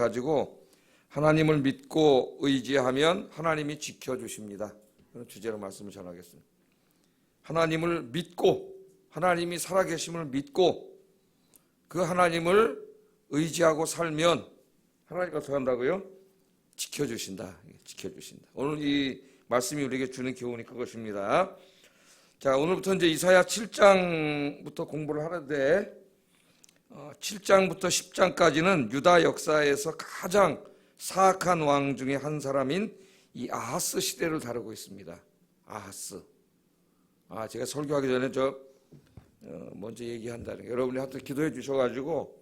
가지고 하나님을 믿고 의지하면 하나님이 지켜주십니다. 그런 주제로 말씀을 전하겠습니다. 하나님을 믿고, 하나님이 살아계심을 믿고 그 하나님을 의지하고 살면 하나님이 어떻게 한다고요? 지켜주신다. 지켜주신다. 오늘 이 말씀이 우리에게 주는 교훈이 그것입니다. 자, 오늘부터 이제 이사야 7장부터 공부를 하는데 7장부터 10장까지는 유다 역사에서 가장 사악한 왕 중에 한 사람인 이 아하스 시대를 다루고 있습니다. 아하스. 제가 설교하기 전에 먼저 얘기한다는 게, 여러분이 하여튼 기도해 주셔가지고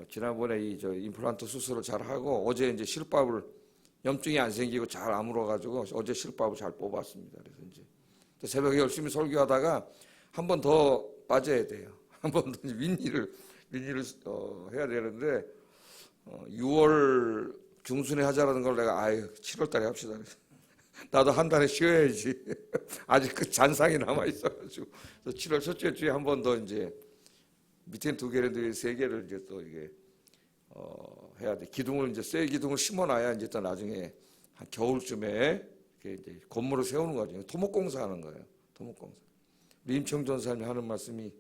지난번에 이 임플란트 수술을 잘 하고 어제 이제 실밥을 염증이 안 생기고 잘 아물어가지고 어제 실밥을 잘 뽑았습니다. 그래서 이제 새벽에 열심히 설교하다가 한 번 더 빠져야 돼요. 한 번 더 윈니를 해야 되는데 6월 중순에 하자라는 걸 내가 7월 달에 합시다. 나도 한 달에 쉬어야지. 아직 그 잔상이 남아 있어가지고 7월 첫째 주에 한 번 더 이제 밑에 2개를 3개를 이제 또 이게 해야 돼. 기둥을 이제 쇠 기둥을 심어놔야 이제 또 나중에 한 겨울쯤에 이제 건물을 세우는 거죠. 토목공사 하는 거예요. 토목공사. 우리 임청전 사님이 하는 말씀이,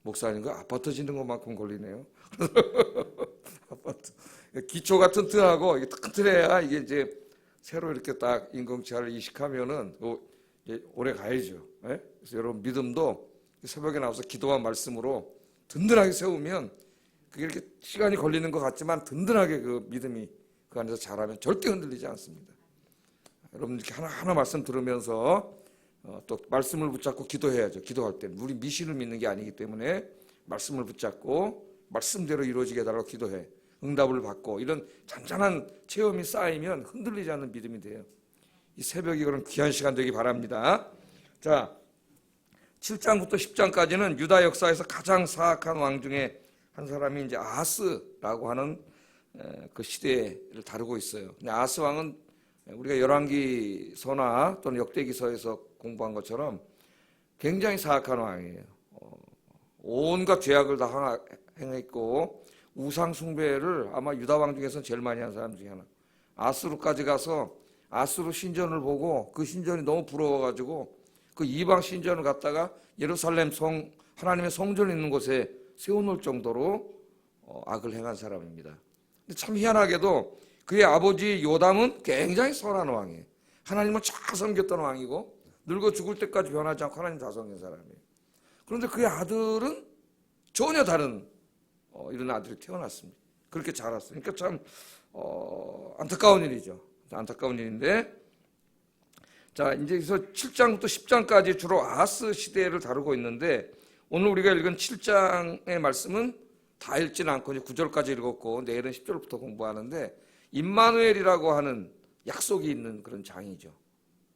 목사님 그 아파트 짓는 것만큼 걸리네요. 아파트 기초가 튼튼하고 이게 튼튼해야 이게 이제 새로 이렇게 딱 인공지하를 이식하면은 이제 오래 가야죠. 네? 그래서 여러분 믿음도 새벽에 나와서 기도한 말씀으로 든든하게 세우면 그게 이렇게 시간이 걸리는 것 같지만 든든하게 그 믿음이 그 안에서 자라면 절대 흔들리지 않습니다. 여러분 이렇게 하나하나 말씀 들으면서 또 말씀을 붙잡고 기도해야죠. 기도할 때는 우리 미신을 믿는 게 아니기 때문에 말씀을 붙잡고 말씀대로 이루어지게 해달라고 기도해. 응답을 받고 이런 잔잔한 체험이 쌓이면 흔들리지 않는 믿음이 돼요. 이 새벽이 그런 귀한 시간 되기 바랍니다. 자, 7장부터 10장까지는 유다 역사에서 가장 사악한 왕 중에 한 사람이 이제 아하스라고 하는 그 시대를 다루고 있어요. 근데 아하스 왕은 우리가 열왕기서나 또는 역대기서에서 공부한 것처럼 굉장히 사악한 왕이에요. 온갖 죄악을 다 행했고 우상 숭배를 아마 유다 왕 중에서 제일 많이 한 사람 중에 하나. 아수르까지 가서 아수르 신전을 보고 그 신전이 너무 부러워가지고 그 이방 신전을 갖다가 예루살렘 하나님의 성전이 있는 곳에 세워놓을 정도로 악을 행한 사람입니다. 근데 참 희한하게도 그의 아버지 요담은 굉장히 선한 왕이에요. 하나님을 잘 섬겼던 왕이고 늙어 죽을 때까지 변하지 않고 하나님 다 섬긴 사람이에요. 그런데 그의 아들은 전혀 다른 이런 아들이 태어났습니다. 그렇게 자랐어요. 그러니까 참 안타까운 일이죠. 안타까운 일인데, 자, 이제 그래서 7장부터 10장까지 주로 아하스 시대를 다루고 있는데, 오늘 우리가 읽은 7장의 말씀은 다 읽지는 않고 이제 9절까지 읽었고 내일은 10절부터 공부하는데, 임마누엘이라고 하는 약속이 있는 그런 장이죠.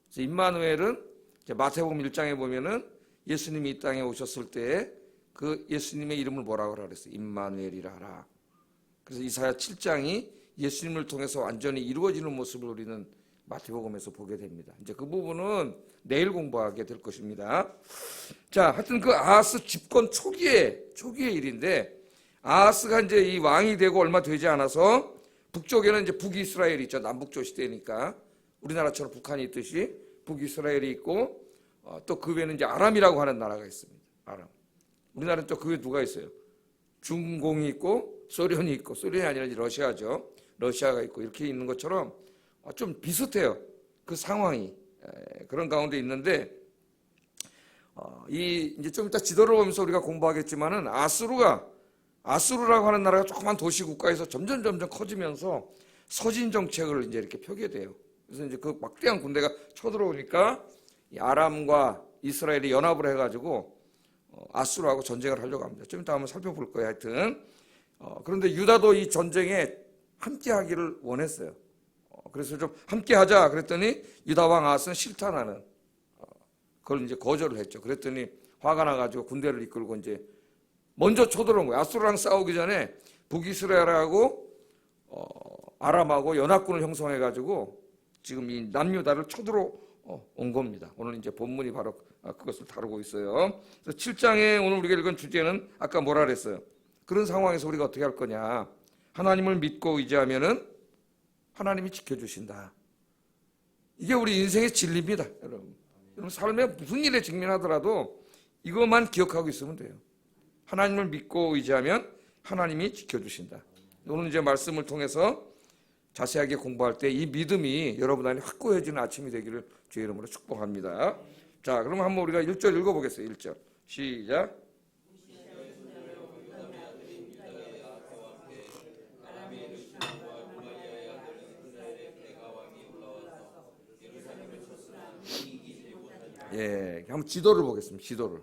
그래서 임마누엘은 이제 마태복음 1장에 보면은 예수님이 이 땅에 오셨을 때 그 예수님의 이름을 뭐라고 그랬어요? 임마누엘이라 하라. 그래서 이사야 7장이 예수님을 통해서 완전히 이루어지는 모습을 우리는 마태복음에서 보게 됩니다. 이제 그 부분은 내일 공부하게 될 것입니다. 자, 하여튼 그 아하스 집권 초기의 일인데, 아하스가 이제 이 왕이 되고 얼마 되지 않아서 북쪽에는 이제 북이스라엘이 있죠. 남북조 시대니까 우리나라처럼 북한이 있듯이 북이스라엘이 있고 또 그 외에는 이제 아람이라고 하는 나라가 있습니다. 아람. 우리나라는 또 그 외에 누가 있어요? 중공이 있고 소련이 있고, 소련이 아니라 이제 러시아죠. 러시아가 있고 이렇게 있는 것처럼 좀 비슷해요. 그 상황이 그런 가운데 있는데 이제 좀 이따 지도를 보면서 우리가 공부하겠지만은 아수르라고 하는 나라가 조그만 도시 국가에서 점점 커지면서 서진 정책을 이제 이렇게 펴게 돼요. 그래서 이제 그 막대한 군대가 쳐들어오니까 이 아람과 이스라엘이 연합을 해가지고 아수르하고 전쟁을 하려고 합니다. 좀 이따 한번 살펴볼 거예요. 하여튼 그런데 유다도 이 전쟁에 함께하기를 원했어요. 그래서 좀 함께하자 그랬더니 유다 왕 아하스는 싫다 나는. 그걸 이제 거절을 했죠. 그랬더니 화가 나가지고 군대를 이끌고 이제 먼저 쳐들어온 거예요. 아수르랑 싸우기 전에 북이스라엘하고 아람하고 연합군을 형성해가지고 지금 이 남유다를 쳐들어온 겁니다. 오늘 이제 본문이 바로 그것을 다루고 있어요. 그래서 7장에 오늘 우리가 읽은 주제는 아까 뭐라 그랬어요? 그런 상황에서 우리가 어떻게 할 거냐? 하나님을 믿고 의지하면은 하나님이 지켜주신다. 이게 우리 인생의 진리입니다, 여러분. 여러분 삶에 무슨 일에 직면하더라도 이것만 기억하고 있으면 돼요. 하나님을 믿고 의지하면 하나님이 지켜주신다. 오늘 이제 말씀을 통해서 자세하게 공부할 때 이 믿음이 여러분 안에 확고해지는 아침이 되기를 주의 이름으로 축복합니다. 자, 그러면 한번 우리가 1절 읽어보겠어요. 1절 시작. 예, 한번 지도를 보겠습니다. 지도를.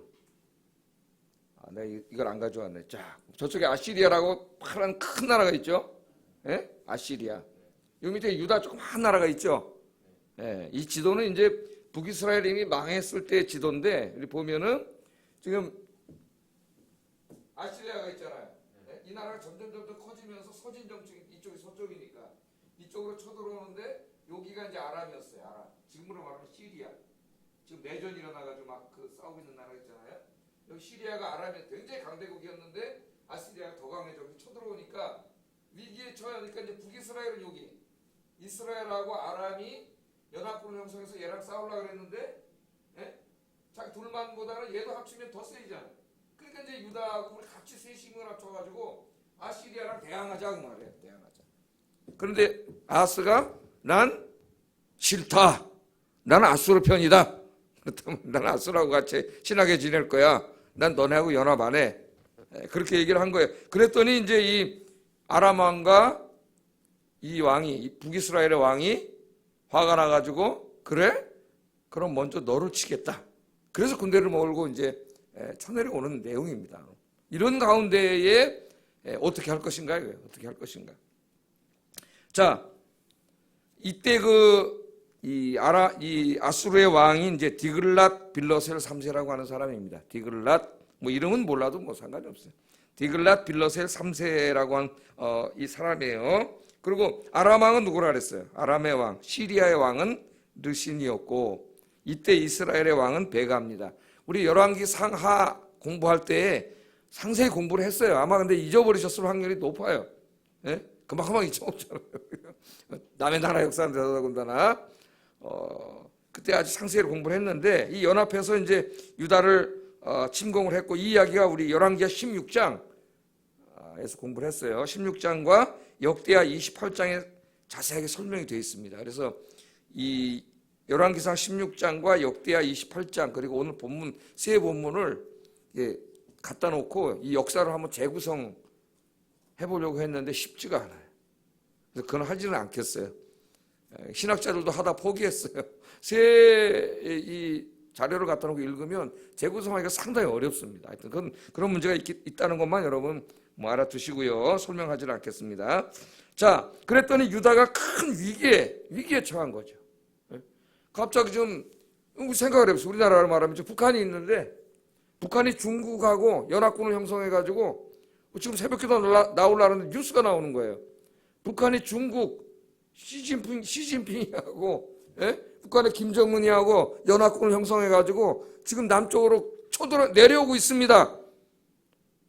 내가 이걸 안 가져왔네. 자, 저쪽에 아시리아라고 파란 큰 나라가 있죠. 예? 아시리아. 요 밑에 유다 조그만 나라가 있죠. 예, 이 지도는 이제 북이스라엘이 망했을 때 지도인데, 우리 보면은 지금 아시리아가 있잖아요. 예? 이 나라가 점점 커지면서 서진 정책이 이쪽이 서쪽이니까 이쪽으로 쳐들어오는데 여기가 이제 아람이었어요. 아람. 지금으로 말하면 시리아. 지금 내전이 일어나가지고 막 그 싸우고 있는 나라 있잖아요. 여기 시리아가 아람이 굉장히 강대국이었는데 아시리아가 더 강해져 쳐들어오니까 위기에 처하니까 이제 북이스라엘은 여기 이스라엘하고 아람이 연합군을 형성해서 얘랑 싸우려고 그랬는데, 예? 자기 둘만보다는 얘도 합치면 더 세지잖아요. 그러니까 이제 유다하고 우리 같이 셋이 힘을 합쳐가지고 아시리아랑 대항하자 그 말이에요. 대항하자. 그런데 아하스가 난 싫다. 나는 아수르 편이다. 그렇다면 나는 아수르하고 같이 친하게 지낼 거야. 난 너네하고 연합 안 해. 그렇게 얘기를 한 거예요. 그랬더니 이제 이 아람 왕과 이 왕이, 이 북이스라엘의 왕이 화가 나가지고, 그래? 그럼 먼저 너를 치겠다. 그래서 군대를 몰고 이제 쳐내려오는 내용입니다. 이런 가운데에 어떻게 할 것인가요? 어떻게 할 것인가? 자, 이때 이 아수르의 왕이 이제 디글랏 빌러셀 3세라고 하는 사람입니다. 디글랏, 뭐 이름은 몰라도 뭐 상관이 없어요. 디글랏 빌러셀 3세라고 한 이 사람이에요. 그리고 아람 왕은 누구라 그랬어요? 아람의 왕, 시리아의 왕은 르신이었고, 이때 이스라엘의 왕은 베가입니다. 우리 열왕기 상하 공부할 때 상세히 공부를 했어요. 아마 근데 잊어버리셨을 확률이 높아요. 예? 금방 잊어먹잖아요. 남의 나라 역사는 들여다본다나. 그때 아주 상세히 공부를 했는데, 이 연합해서 이제 유다를 침공을 했고, 이 이야기가 우리 열왕기하 16장에서 공부를 했어요. 16장과 역대하 28장에 자세하게 설명이 되어 있습니다. 그래서 이 열왕기상 16장과 역대하 28장 그리고 오늘 본문 세 본문을 갖다 놓고 이 역사를 한번 재구성 해보려고 했는데 쉽지가 않아요. 그래서 그건 하지는 않겠어요. 신학자들도 하다 포기했어요. 이 자료를 갖다 놓고 읽으면 재구성하기가 상당히 어렵습니다. 하여튼 그런 문제가 있다는 것만 여러분 뭐 알아두시고요. 설명하지는 않겠습니다. 자, 그랬더니 유다가 큰 위기에 처한 거죠. 갑자기 좀 생각을 해보세요. 우리나라로 말하면 북한이 있는데, 북한이 중국하고 연합군을 형성해가지고 지금 새벽기도 나오려는 뉴스가 나오는 거예요. 북한이 중국 시진핑이하고, 북한의 김정은이하고 연합군을 형성해가지고 지금 남쪽으로 내려오고 있습니다.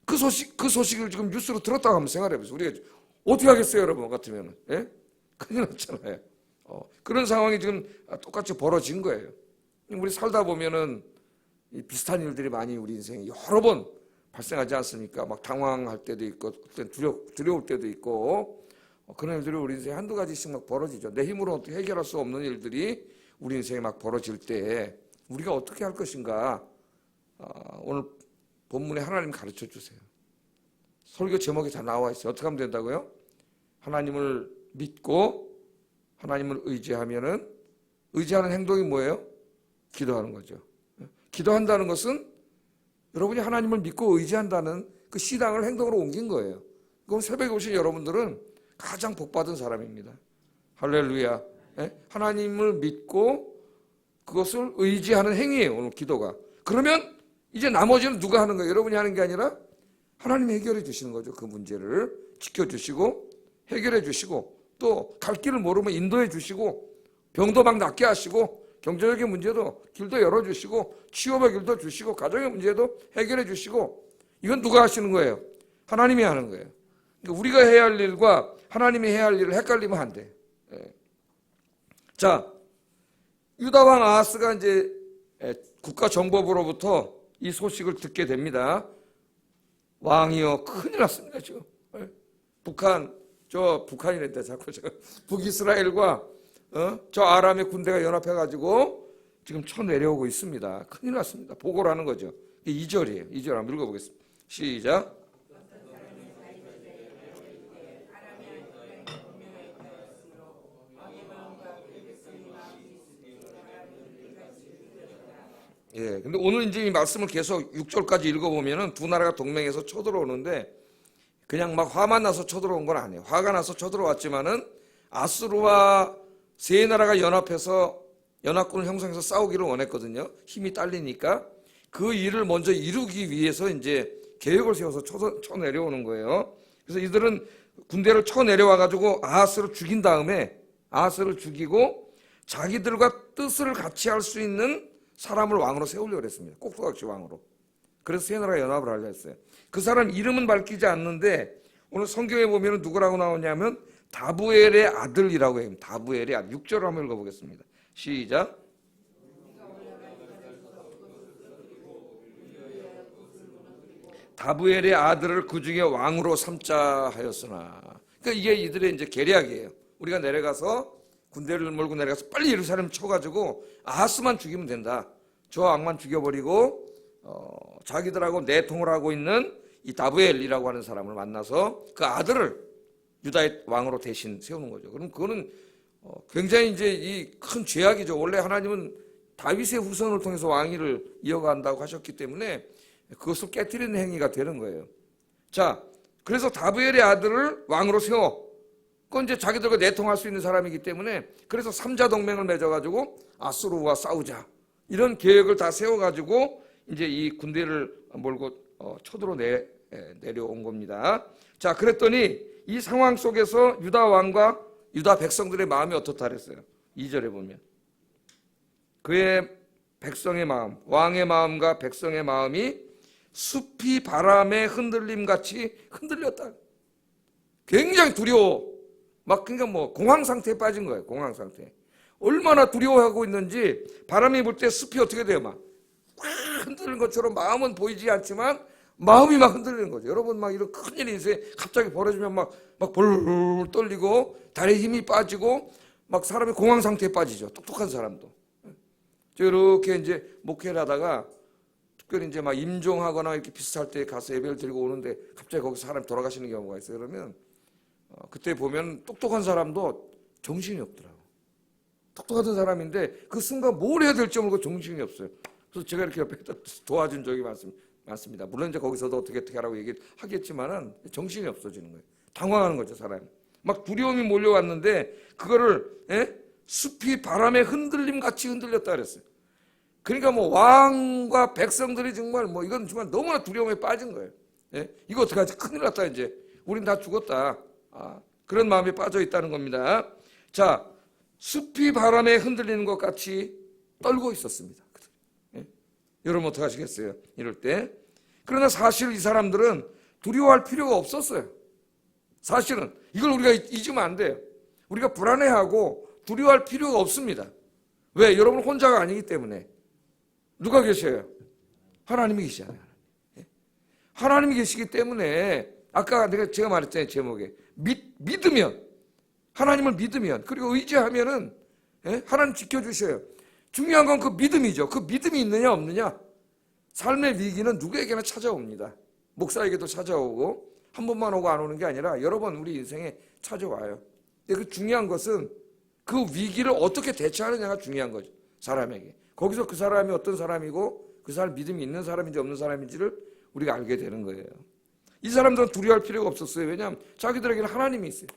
그 소식을 지금 뉴스로 들었다고 한번 생각해 보세요. 우리가 어떻게 하겠어요, 여러분 같으면? 큰일 났잖아요. 그런 상황이 지금 똑같이 벌어진 거예요. 우리 살다 보면은 비슷한 일들이 많이 우리 인생에 여러 번 발생하지 않습니까? 막 당황할 때도 있고, 두려울 때도 있고, 그런 일들이 우리 인생에 한두 가지씩 막 벌어지죠. 내 힘으로 어떻게 해결할 수 없는 일들이 우리 인생에 막 벌어질 때 우리가 어떻게 할 것인가? 오늘 본문에 하나님 가르쳐 주세요. 설교 제목이 다 나와 있어요. 어떻게 하면 된다고요? 하나님을 믿고 하나님을 의지하면은, 의지하는 행동이 뭐예요? 기도하는 거죠. 기도한다는 것은 여러분이 하나님을 믿고 의지한다는 그 신앙을 행동으로 옮긴 거예요. 그럼 새벽에 오신 여러분들은 가장 복받은 사람입니다. 할렐루야. 하나님을 믿고 그것을 의지하는 행위예요, 오늘 기도가. 그러면 이제 나머지는 누가 하는 거예요? 여러분이 하는 게 아니라 하나님이 해결해 주시는 거죠. 그 문제를 지켜주시고 해결해 주시고, 또 갈 길을 모르면 인도해 주시고, 병도 막 낫게 하시고, 경제적인 문제도 길도 열어주시고, 취업의 길도 주시고, 가정의 문제도 해결해 주시고, 이건 누가 하시는 거예요? 하나님이 하는 거예요. 그러니까 우리가 해야 할 일과 하나님이 해야 할 일을 헷갈리면 안 돼. 자, 유다 왕 아하스가 이제 국가정보부로부터 이 소식을 듣게 됩니다. 왕이여, 큰일 났습니다 지금. 북한이랬대 자꾸 북이스라엘과 저 아람의 군대가 연합해가지고 지금 쳐내려오고 있습니다. 큰일 났습니다. 보고를 하는 거죠. 2절이에요. 2절 한번 읽어보겠습니다. 시작. 예, 근데 오늘 이제 이 말씀을 계속 6절까지 읽어보면은 두 나라가 동맹해서 쳐들어오는데 그냥 막 화만 나서 쳐들어온 건 아니에요. 화가 나서 쳐들어왔지만은 아수르와 세 나라가 연합해서 연합군을 형성해서 싸우기를 원했거든요. 힘이 딸리니까 그 일을 먼저 이루기 위해서 이제 계획을 세워서 쳐내려오는 거예요. 그래서 이들은 군대를 쳐내려와가지고 아하스를 죽인 다음에 아하스를 죽이고 자기들과 뜻을 같이 할 수 있는 사람을 왕으로 세우려고 했습니다. 꼭두각시 왕으로. 그래서 세 나라가 연합을 하려 했어요. 그 사람 이름은 밝히지 않는데 오늘 성경에 보면 누구라고 나오냐면 다부엘의 아들이라고 해요. 다부엘의 아들. 6절을 한번 읽어보겠습니다. 시작. 다부엘의 아들을 그 중에 왕으로 삼자 하였으나. 그러니까 이게 이들의 이제 계략이에요. 우리가 내려가서 군대를 몰고 내려가서 빨리 예루살렘 쳐가지고 아하스만 죽이면 된다. 저 왕만 죽여버리고 자기들하고 내통을 하고 있는 이 다부엘이라고 하는 사람을 만나서 그 아들을 유다의 왕으로 대신 세우는 거죠. 그럼 그거는 굉장히 이제 이 큰 죄악이죠. 원래 하나님은 다윗의 후손을 통해서 왕위를 이어간다고 하셨기 때문에 그것을 깨뜨리는 행위가 되는 거예요. 자, 그래서 다부엘의 아들을 왕으로 세워. 그건 이제 자기들과 내통할 수 있는 사람이기 때문에 그래서 삼자 동맹을 맺어가지고 아수르와 싸우자. 이런 계획을 다 세워가지고 이제 이 군대를 몰고 쳐들어 내려온 겁니다. 자, 그랬더니 이 상황 속에서 유다 왕과 유다 백성들의 마음이 어떻다 그랬어요? 2절에 보면 그의 백성의 마음, 왕의 마음과 백성의 마음이 숲이 바람에 흔들림같이 흔들렸다. 굉장히 두려워. 막 그러니까 뭐 공황 상태에 빠진 거예요. 공황 상태. 얼마나 두려워하고 있는지 바람이 불 때 숲이 어떻게 돼요? 막 흔들리는 것처럼 마음은 보이지 않지만 마음이 막 흔들리는 거죠. 여러분 막 이런 큰일이 있어요. 갑자기 벌어지면 막 벌 떨리고 다리에 힘이 빠지고 막 사람이 공황 상태에 빠지죠. 똑똑한 사람도. 저 이렇게 이제 목회를 하다가 특별히 이제 막 임종하거나 이렇게 비슷할 때 가서 예배를 드리고 오는데 갑자기 거기서 사람이 돌아가시는 경우가 있어요. 그러면 그때 보면 똑똑한 사람도 정신이 없더라고. 똑똑하던 사람인데 그 순간 뭘 해야 될지 모르고 정신이 없어요. 그래서 제가 이렇게 옆에 도와준 적이 많습니다. 물론 이제 거기서도 어떻게 하라고 얘기하겠지만은 정신이 없어지는 거예요. 당황하는 거죠, 사람이. 막 두려움이 몰려왔는데 그거를 숲이 바람에 흔들림 같이 흔들렸다 그랬어요. 그러니까 뭐 왕과 백성들이 정말 뭐 이건 정말 너무나 두려움에 빠진 거예요. 이거 어떡하지? 큰일 났다 이제. 우린 다 죽었다. 그런 마음에 빠져 있다는 겁니다. 자, 숲이 바람에 흔들리는 것 같이 떨고 있었습니다. 여러분 어떡하시겠어요? 이럴 때. 그러나 사실 이 사람들은 두려워할 필요가 없었어요. 사실은 이걸 우리가 잊으면 안 돼요. 우리가 불안해하고 두려워할 필요가 없습니다. 왜? 여러분 혼자가 아니기 때문에. 누가 계셔요? 하나님이 계시잖아요. 하나님이 계시기 때문에 아까 제가 말했잖아요. 제목에 믿으면, 하나님을 믿으면, 그리고 의지하면은 하나님 지켜주셔요. 중요한 건 그 믿음이죠. 그 믿음이 있느냐 없느냐. 삶의 위기는 누구에게나 찾아옵니다. 목사에게도 찾아오고 한 번만 오고 안 오는 게 아니라 여러 번 우리 인생에 찾아와요. 근데 그 중요한 것은 그 위기를 어떻게 대처하느냐가 중요한 거죠. 사람에게. 거기서 그 사람이 어떤 사람이고 그 사람 믿음이 있는 사람인지 없는 사람인지를 우리가 알게 되는 거예요. 이 사람들은 두려워할 필요가 없었어요. 왜냐하면 자기들에게는 하나님이 있어요.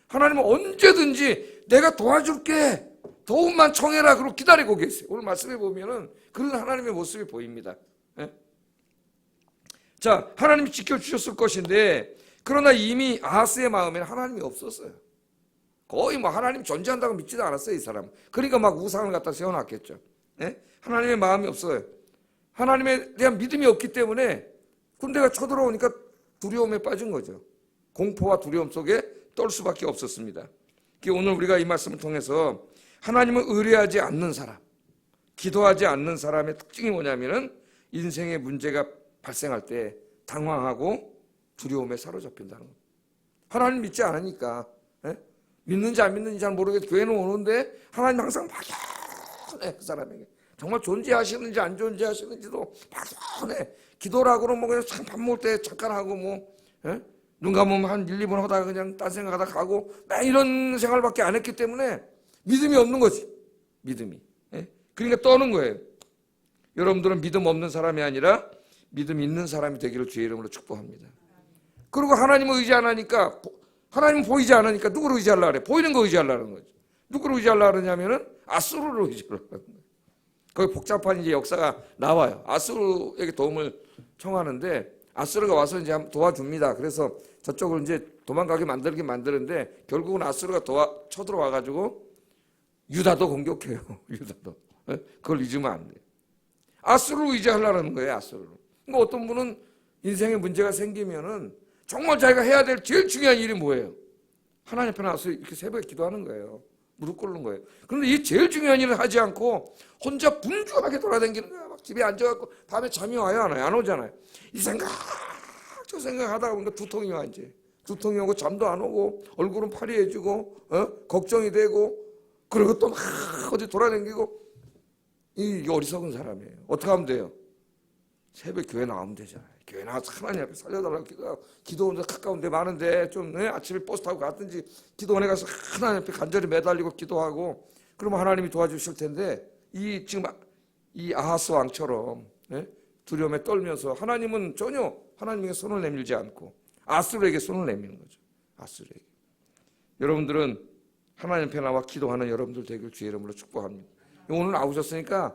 하나님은 언제든지 내가 도와줄게. 도움만 청해라. 그러고 기다리고 계세요. 오늘 말씀해 보면은 그런 하나님의 모습이 보입니다. 자, 하나님이 지켜주셨을 것인데 그러나 이미 아하스의 마음에는 하나님이 없었어요. 거의 뭐 하나님 존재한다고 믿지도 않았어요, 이 사람. 그러니까 막 우상을 갖다 세워놨겠죠. 하나님의 마음이 없어요. 하나님에 대한 믿음이 없기 때문에 군대가 쳐들어오니까 두려움에 빠진 거죠. 공포와 두려움 속에 떨 수밖에 없었습니다. 오늘 우리가 이 말씀을 통해서 하나님을 의뢰하지 않는 사람, 기도하지 않는 사람의 특징이 뭐냐면은 인생의 문제가 발생할 때 당황하고 두려움에 사로잡힌다는 겁니다. 하나님 믿지 않으니까, 예? 믿는지 안 믿는지 잘 모르겠고 교회는 오는데 하나님 항상 막연해. 그 사람에게 정말 존재하시는지 안 존재하시는지도 막연해. 기도라고는 뭐 그냥 참 밥 먹을 때 잠깐 하고 뭐, 예? 눈 감으면 한 1, 2분 하다가 그냥 딴 생각하다 가고 막 이런 생활밖에 안 했기 때문에 믿음이 없는 거지. 믿음이. 예? 그러니까 떠는 거예요. 여러분들은 믿음 없는 사람이 아니라 믿음 있는 사람이 되기를 주의 이름으로 축복합니다. 그리고 하나님을 의지 안 하니까, 하나님은 보이지 않으니까 누구를 의지하려고 그래? 보이는 거 의지하려는 거지. 누구를 의지하려고 그러냐면은 아수르를 의지하려고 하는 거예요. 거기 복잡한 이제 역사가 나와요. 아수르에게 도움을 청하는데 아수르가 와서 이제 도와줍니다. 그래서 저쪽을 이제 도망가게 만들긴 만드는데 결국은 아수르가 쳐들어와 가지고 유다도 공격해요. 유다도. 그걸 잊으면 안 돼요. 아수르를 의지하려는 거예요. 아수르를. 그러니까 어떤 분은 인생에 문제가 생기면은 정말 자기가 해야 될 제일 중요한 일이 뭐예요? 하나님 앞에 나와서 이렇게 새벽에 기도하는 거예요. 무릎 꿇는 거예요. 그런데 이 제일 중요한 일을 하지 않고 혼자 분주하게 돌아다니는 거야. 막 집에 앉아갖고 밤에 잠이 와요? 안 와요? 안 오잖아요. 이 생각 저 생각 하다가 보니까 두통이 와. 이제 두통이 오고 잠도 안 오고 얼굴은 파리해지고 걱정이 되고 그리고 또 막 어디 돌아다니고 이 어리석은 사람이에요. 어떻게 하면 돼요? 새벽 교회 나오면 되잖아요. 교회 나와서 하나님 앞에 살려달라고 기도원도 가까운 데 많은데 좀 아침에 버스 타고 갔든지 기도원에 가서 하나님 앞에 간절히 매달리고 기도하고 그러면 하나님이 도와주실 텐데 지금 이 아하스 왕처럼 두려움에 떨면서 하나님은 전혀 하나님에게 손을 내밀지 않고 아수르에게 손을 내미는 거죠. 아수르에게. 여러분들은 하나님 앞에 나와 기도하는 여러분들 되길 주의 이름으로 축복합니다. 오늘 나오셨으니까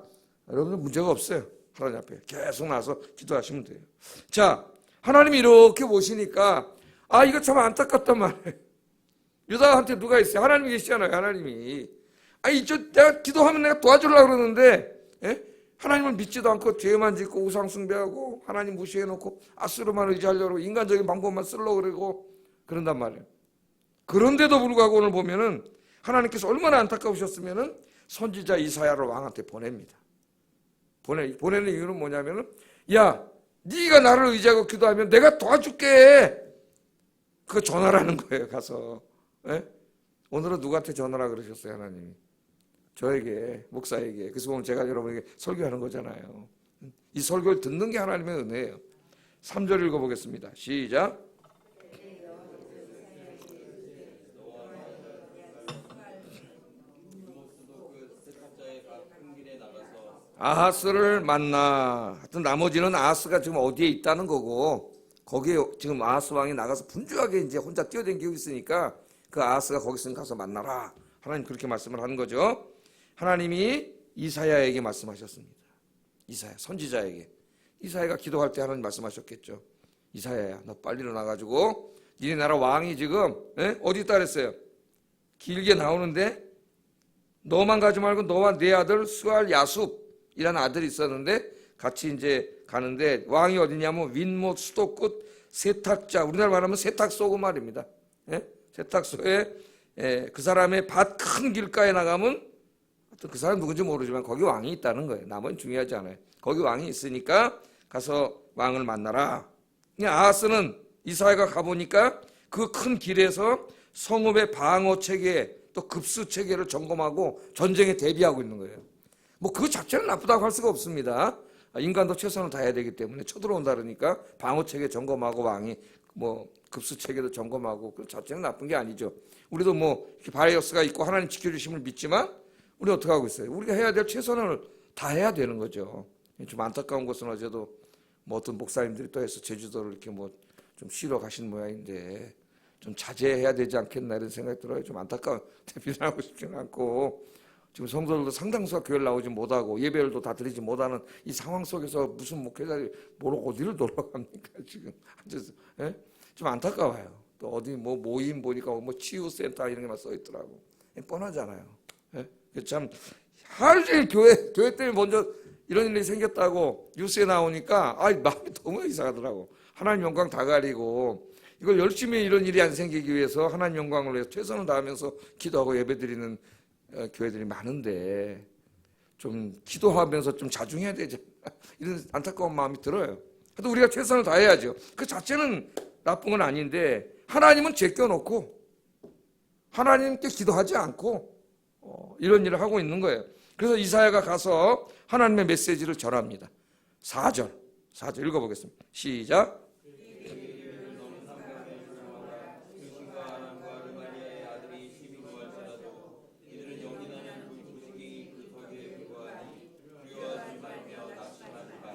여러분들 문제가 없어요. 하나님 앞에 계속 나와서 기도하시면 돼요. 자, 하나님이 이렇게 보시니까 이거 참 안타깝단 말이에요. 유다한테 누가 있어요? 하나님이 계시잖아요. 하나님이. 내가 기도하면 내가 도와주려고 그러는데 하나님을 믿지도 않고 죄만 짓고 우상 숭배하고 하나님 무시해놓고 아수르만 의지하려고 인간적인 방법만 쓰려고 그러고 그런단 말이에요. 그런데도 불구하고 오늘 보면은 하나님께서 얼마나 안타까우셨으면은 선지자 이사야를 왕한테 보냅니다. 보내는 이유는 뭐냐면은 야, 네가 나를 의지하고 기도하면 내가 도와줄게. 그거 전하라는 거예요. 가서. 오늘은 누구한테 전하라 그러셨어요? 하나님이. 저에게, 목사에게. 그래서 오늘 제가 여러분에게 설교하는 거잖아요. 이 설교를 듣는 게 하나님의 은혜예요. 3절 읽어보겠습니다. 시작. 아하스를 만나. 하여튼 나머지는 아하스가 지금 어디에 있다는 거고 거기에 지금 아하스 왕이 나가서 분주하게 이제 혼자 뛰어다니고 있으니까 그 아하스가 거기 있으니까 가서 만나라. 하나님 그렇게 말씀을 하는 거죠. 하나님이 이사야에게 말씀하셨습니다. 이사야 선지자에게. 이사야가 기도할 때 하나님 말씀하셨겠죠. 이사야야 너 빨리 일어나가지고 니네 나라 왕이 지금 어디 있다 그랬어요? 길게 나오는데 너만 가지 말고 너와 네 아들 스알 야숲이라는 아들이 있었는데 같이 이제 가는데 왕이 어디냐면 윈못 수도 끝 세탁자 우리나라 말하면 세탁소고 말입니다. 세탁소에 그 사람의 밭 큰 길가에 나가면 그 사람 누군지 모르지만 거기 왕이 있다는 거예요. 나머지는 중요하지 않아요. 거기 왕이 있으니까 가서 왕을 만나라. 아하스는 이사야가 가보니까 그 큰 길에서 성읍의 방어 체계 또 급수 체계를 점검하고 전쟁에 대비하고 있는 거예요. 뭐 그 자체는 나쁘다고 할 수가 없습니다. 인간도 최선을 다해야 되기 때문에 쳐들어온다 그러니까 방어 체계 점검하고 왕이 뭐 급수 체계도 점검하고 그 자체는 나쁜 게 아니죠. 우리도 뭐 바이러스가 있고 하나님 지켜주심을 믿지만 우리 어떻게 하고 있어요? 우리가 해야 될 최선을 다해야 되는 거죠. 좀 안타까운 것은 어제도 뭐 어떤 목사님들이 또 해서 제주도를 이렇게 뭐 좀 쉬러 가신 모양인데 좀 자제해야 되지 않겠나 이런 생각이 들어요. 좀 안타까워. 비난하고 싶지는 않고 지금 성도들도 상당수가 교회를 나오지 못하고 예배를도 다 드리지 못하는 이 상황 속에서 무슨 목회자들이 뭐로 어디를 돌아갑니까 지금 앉아서 좀 안타까워요. 또 어디 뭐 모임 보니까 뭐 치유센터 이런 게만 써 있더라고. 뻔하잖아요. 참 하루 종일 교회 때문에 먼저 이런 일이 생겼다고 뉴스에 나오니까 마음이 너무 이상하더라고. 하나님 영광 다 가리고 이걸 열심히 이런 일이 안 생기기 위해서 하나님 영광을 위해서 최선을 다하면서 기도하고 예배드리는 교회들이 많은데 좀 기도하면서 좀 자중해야 되죠. 이런 안타까운 마음이 들어요. 하여튼 우리가 최선을 다해야죠. 그 자체는 나쁜 건 아닌데 하나님은 제껴놓고 하나님께 기도하지 않고 이런 일을 하고 있는 거예요. 그래서 이사야가 가서 하나님의 메시지를 전합니다. 4절 읽어보겠습니다. 시작.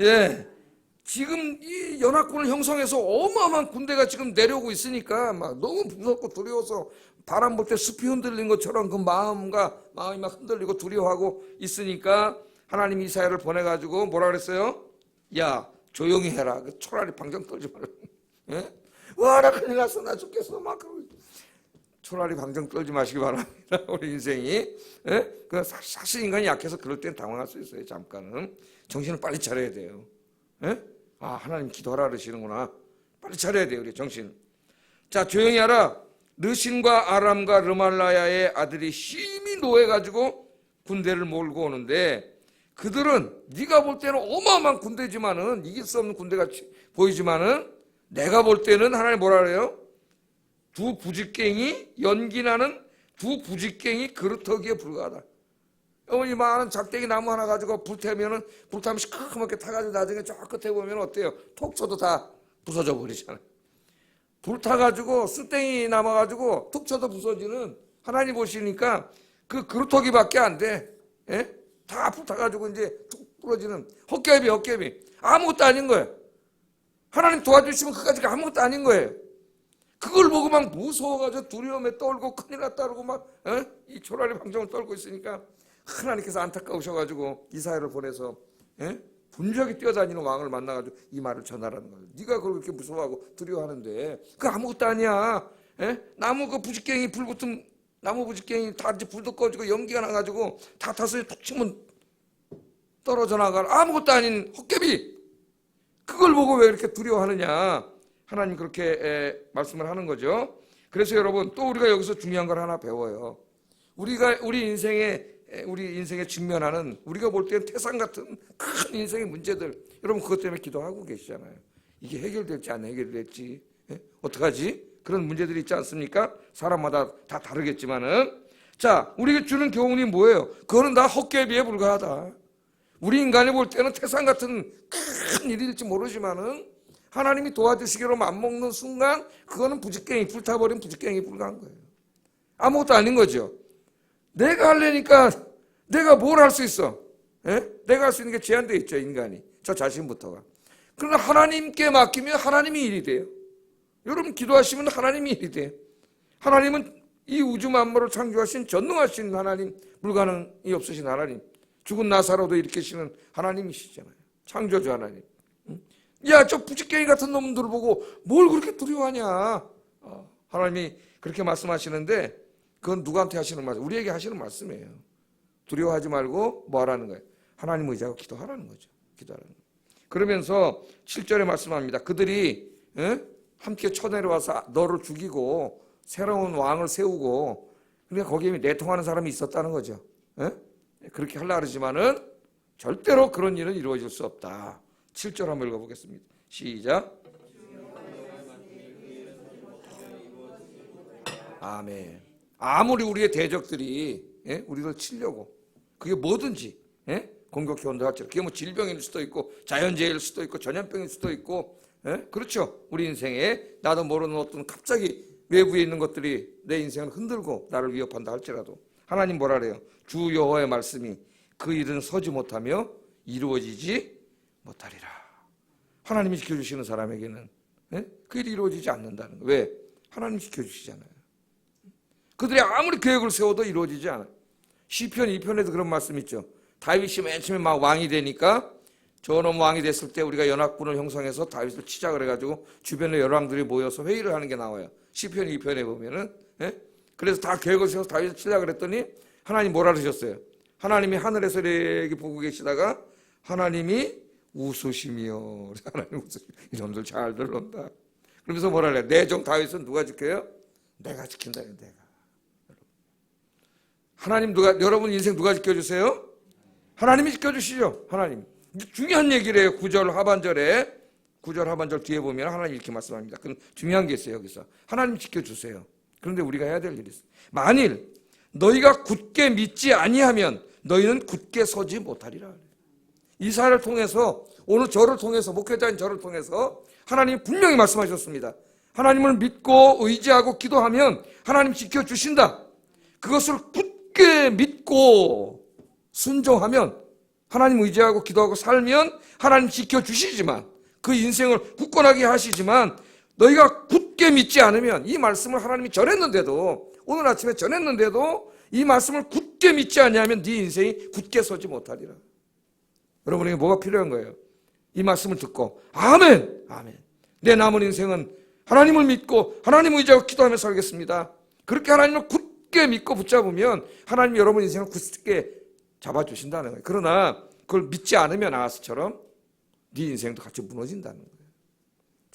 예, 지금 이 연합군을 형성해서 어마어마한 군대가 지금 내려오고 있으니까 막 너무 무섭고 두려워서 바람 불 때 숲이 흔들린 것처럼 그 마음이 막 흔들리고 두려워하고 있으니까 하나님 이사야를 보내가지고 뭐라 그랬어요? 야, 조용히 해라. 그 초라리 방정 떨지 마라. 예? 와, 나 큰일 났어. 나 죽겠어. 막 초라리 방정 떨지 마시기 바랍니다. 우리 인생이. 예? 사실 인간이 약해서 그럴 땐 당황할 수 있어요. 잠깐은. 정신을 빨리 차려야 돼요. 예? 아, 하나님 기도하라 그러시는구나. 빨리 차려야 돼요. 우리 정신. 자, 조용히 하라. 르신과 아람과 르말라야의 아들이 심히 노해가지고 군대를 몰고 오는데 그들은 네가 볼 때는 어마어마한 군대지만은 이길 수 없는 군대같이 보이지만은 내가 볼 때는 하나님 뭐라 그래요? 두 부직갱이 연기나는 두 부직갱이 그루터기에 불과하다. 이 많은 작대기 나무 하나 가지고 불태면은 불타면 시커멓게 타가지고 나중에 저 끝에 보면 어때요? 톡 쳐도 다 부서져 버리잖아요. 불타가지고 숯땡이 남아가지고 툭 쳐도 부서지는 하나님 보시니까 그 그루터기밖에 안 돼. 예? 다 불타가지고 이제 툭 부러지는 헛개비 아무것도 아닌 거예요. 하나님 도와주시면 그까지가 아무것도 아닌 거예요. 그걸 보고 막 무서워가지고 두려움에 떨고 큰일 났다 그러고 막 이 초라리 방정을 떨고 있으니까 하나님께서 안타까우셔가지고 이사야를 보내서 분주하게 뛰어다니는 왕을 만나가지고 이 말을 전하라는 거예요. 네가 그걸 그렇게 무서워하고 두려워하는데 그거 아무것도 아니야. 나무 그 부직갱이 불 붙은 나무 부직갱이 다 이제 불도 꺼지고 연기가 나가지고 다 타서 툭 치면 떨어져 나갈 아무것도 아닌 헛개비. 그걸 보고 왜 이렇게 두려워하느냐. 하나님 그렇게 말씀을 하는 거죠. 그래서 여러분 또 우리가 여기서 중요한 걸 하나 배워요. 우리 인생에 직면하는 우리가 볼 때는 태산 같은 큰 인생의 문제들 여러분 그것 때문에 기도하고 계시잖아요. 이게 해결될지 안 해결될지 어떡하지? 그런 문제들이 있지 않습니까? 사람마다 다 다르겠지만은 자 우리가 주는 교훈이 뭐예요? 그거는 다 헛개비에 불과하다. 우리 인간이 볼 때는 태산 같은 큰 일일지 모르지만은 하나님이 도와주시기로 맘먹는 순간 그거는 부직갱이 불타버린 부직갱이 불과한 거예요. 아무것도 아닌 거죠. 내가 하려니까 내가 뭘 할 수 있어? 내가 할 수 있는 게 제한되어 있죠. 인간이. 저 자신부터가. 그러나 하나님께 맡기면 하나님이 일이 돼요. 여러분 기도하시면 하나님이 일이 돼요. 하나님은 이 우주 만물을 창조하신 전능하신 하나님, 불가능이 없으신 하나님, 죽은 나사로도 일으키시는 하나님이시잖아요. 창조주 하나님. 야, 저 부직갱이 같은 놈들을 보고 뭘 그렇게 두려워하냐. 하나님이 그렇게 말씀하시는데 그건 누구한테 하시는 말씀? 우리에게 하시는 말씀이에요. 두려워하지 말고 뭐 하라는 거예요? 하나님 의지하고 기도하라는 거죠. 기도하라는 거예요. 그러면서 7절에 말씀합니다. 그들이 함께 쳐내려와서 너를 죽이고 새로운 왕을 세우고 그러니까 거기에 내통하는 사람이 있었다는 거죠. 그렇게 하려고 그러지만은 절대로 그런 일은 이루어질 수 없다. 7절 한번 읽어보겠습니다. 시작. 아멘. 아무리 우리의 대적들이 우리를 치려고 그게 뭐든지 공격해 온다 할지라도 그게 뭐 질병일 수도 있고 자연재해일 수도 있고 전염병일 수도 있고 그렇죠. 우리 인생에 나도 모르는 어떤 갑자기 외부에 있는 것들이 내 인생을 흔들고 나를 위협한다 할지라도 하나님 뭐라 그래요? 주 여호와의 말씀이 그 일은 서지 못하며 이루어지지 못하리라. 하나님이 지켜주시는 사람에게는 그 일이 이루어지지 않는다는 거예요. 왜? 하나님이 지켜주시잖아요. 그들이 아무리 계획을 세워도 이루어지지 않아요. 시편 2편에도 그런 말씀 있죠. 다윗이 맨 처음에 막 왕이 되니까 저놈 왕이 됐을 때 우리가 연합군을 형성해서 다윗을 치자 그래가지고 주변의 열왕들이 모여서 회의를 하는 게 나와요. 시편 2편에 보면은 그래서 다 계획을 세워서 다윗을 치자 그랬더니 하나님 뭐라 그러셨어요? 하나님이 하늘에서 이렇게 보고 계시다가 하나님이 웃으시며 하나님 웃으시며 이놈들 잘 들런다. 그러면서 뭐라 그래? 내 종 다윗은 누가 지켜요? 내가 지킨다. 내가. 하나님 여러분 인생 누가 지켜주세요? 하나님이 지켜주시죠. 하나님. 중요한 얘기를 해요. 9절 하반절 뒤에 보면 하나님 이렇게 말씀합니다. 그건 중요한 게 있어요. 여기서 하나님 지켜주세요. 그런데 우리가 해야 될 일이 있어요. 만일 너희가 굳게 믿지 아니하면 너희는 굳게 서지 못하리라. 이사야를 통해서, 오늘 저를 통해서, 목회자인 저를 통해서 하나님이 분명히 말씀하셨습니다. 하나님을 믿고 의지하고 기도하면 하나님 지켜주신다. 그것을 굳게 믿고 순종하면, 하나님 의지하고 기도하고 살면 하나님 지켜주시지만, 그 인생을 굳건하게 하시지만, 너희가 굳게 믿지 않으면, 이 말씀을 하나님이 전했는데도, 오늘 아침에 전했는데도 이 말씀을 굳게 믿지 않으면 네 인생이 굳게 서지 못하리라. 여러분에게 뭐가 필요한 거예요? 이 말씀을 듣고 아멘, 아멘. 내 남은 인생은 하나님을 믿고 하나님 의지하고 기도하며 살겠습니다. 그렇게 하나님을 굳게 믿고 붙잡으면 하나님이 여러분 인생을 굳게 잡아주신다는 거예요. 그러나 그걸 믿지 않으면 아하스처럼 네 인생도 같이 무너진다는 거예요.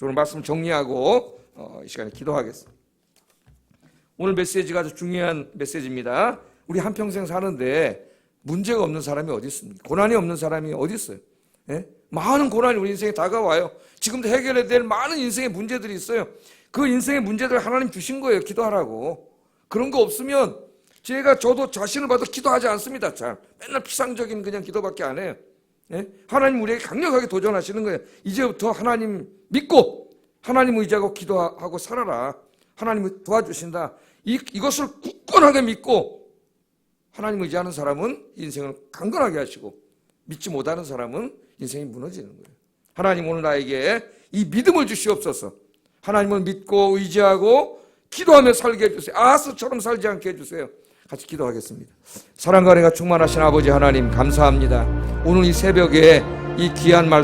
오늘 말씀 정리하고 이 시간에 기도하겠습니다. 오늘 메시지가 아주 중요한 메시지입니다. 우리 한평생 사는데 문제가 없는 사람이 어디 있습니까? 고난이 없는 사람이 어디 있어요? 예? 많은 고난이 우리 인생에 다가와요. 지금도 해결해야 될 많은 인생의 문제들이 있어요. 그 인생의 문제들을 하나님 주신 거예요. 기도하라고. 그런 거 없으면 저도 자신을 봐도 기도하지 않습니다. 잘 맨날 피상적인 그냥 기도밖에 안 해요. 예? 하나님 우리에게 강력하게 도전하시는 거예요. 이제부터 하나님 믿고 하나님 의지하고 기도하고 살아라. 하나님이 도와주신다. 이것을 굳건하게 믿고 하나님 의지하는 사람은 인생을 강건하게 하시고, 믿지 못하는 사람은 인생이 무너지는 거예요. 하나님 오늘 나에게 이 믿음을 주시옵소서. 하나님을 믿고 의지하고 기도하며 살게 해주세요. 아하스처럼 살지 않게 해주세요. 같이 기도하겠습니다. 사랑과 은혜가 충만하신 아버지 하나님 감사합니다. 오늘 이 새벽에 이 귀한 말씀